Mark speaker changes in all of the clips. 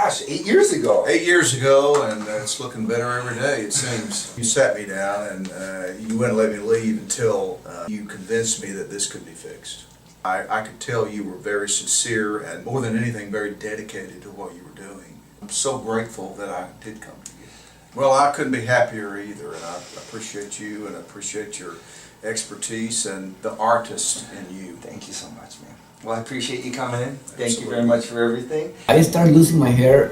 Speaker 1: gosh, 8 years ago.
Speaker 2: 8 years ago, and it's looking better every day, it seems. You sat me down and you wouldn't let me leave until you convinced me that this could be fixed. I could tell you were very sincere and, more than anything, very dedicated to what you were doing. I'm so grateful that I did come to you. Well, I couldn't be happier either, and I appreciate you and I appreciate your expertise and the artist in you.
Speaker 1: Thank you so much, man. Well, I appreciate you coming in. Thank
Speaker 2: Absolutely.
Speaker 1: you very much for everything.
Speaker 3: I started losing my hair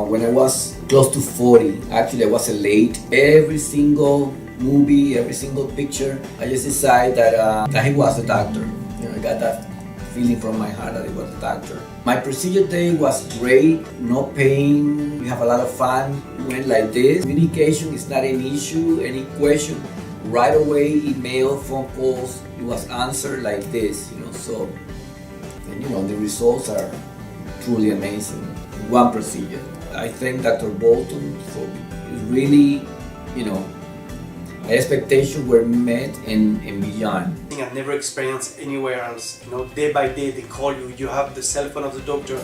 Speaker 3: when I was close to 40. Actually, I was late. Every single movie, every single picture, I just decided that he was a doctor. You know, I got that feeling from my heart that he was a doctor. My procedure day was great, no pain. We have a lot of fun. We went like this. Communication is not an issue. Any question, right away, email, phone calls, it was answered like this, you know. So, and you know, the results are truly amazing. One procedure. I thank Dr. Bolton for really, you know, expectations were met and beyond.
Speaker 4: I've never experienced anywhere else. You know, day by day they call you. You have the cell phone of the doctor.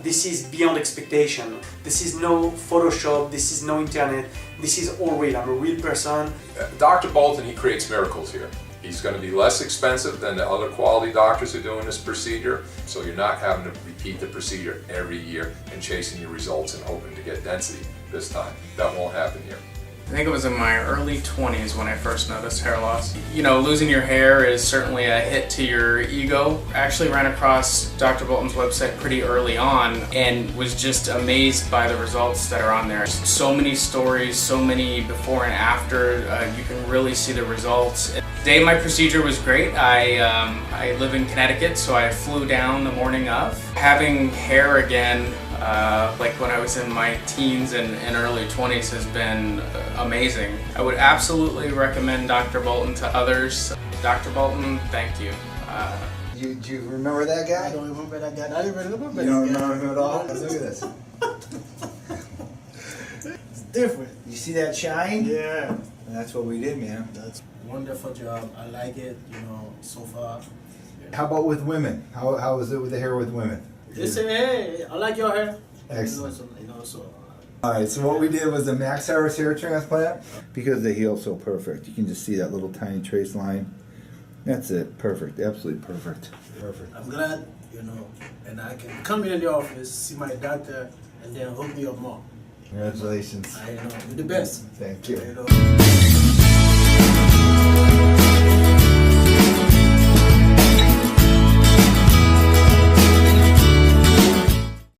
Speaker 4: This is beyond expectation. This is no Photoshop. This is no internet. This is all real. I'm a real person.
Speaker 5: Dr. Bolton, he creates miracles here. He's going to be less expensive than the other quality doctors who are doing this procedure, so you're not having to repeat the procedure every year and chasing your results and hoping to get density this time. That won't happen here.
Speaker 6: I think it was in my early 20s when I first noticed hair loss. You know, losing your hair is certainly a hit to your ego. I actually ran across Dr. Bolton's website pretty early on and was just amazed by the results that are on there. So many stories, so many before and after. You can really see the results. The day my procedure was great. I live in Connecticut, so I flew down the morning of. Having hair again, like when I was in my teens and early 20s, has been amazing. I would absolutely recommend Dr. Bolton to others. Dr. Bolton, thank you.
Speaker 1: Do you remember that guy?
Speaker 7: I don't remember that guy. I don't remember
Speaker 1: You don't remember him at all? Look at this.
Speaker 7: It's different.
Speaker 1: You see that shine?
Speaker 7: Yeah.
Speaker 1: And that's what we did, man.
Speaker 7: That's a wonderful job. I like it, you know, so far.
Speaker 8: How about with women? How is it with the hair with women?
Speaker 7: They say, hey, I like your hair.
Speaker 8: Excellent.
Speaker 7: You know, so.
Speaker 8: All right, so what we did was the Max Harris hair transplant. Because they heal so perfect, you can just see that little tiny trace line. That's it, perfect, absolutely perfect. Perfect.
Speaker 7: I'm glad, you know, and I can come in the office, see my doctor, and then hook me up more.
Speaker 8: Congratulations.
Speaker 7: I know, you're the best.
Speaker 8: Thank you.
Speaker 7: You know.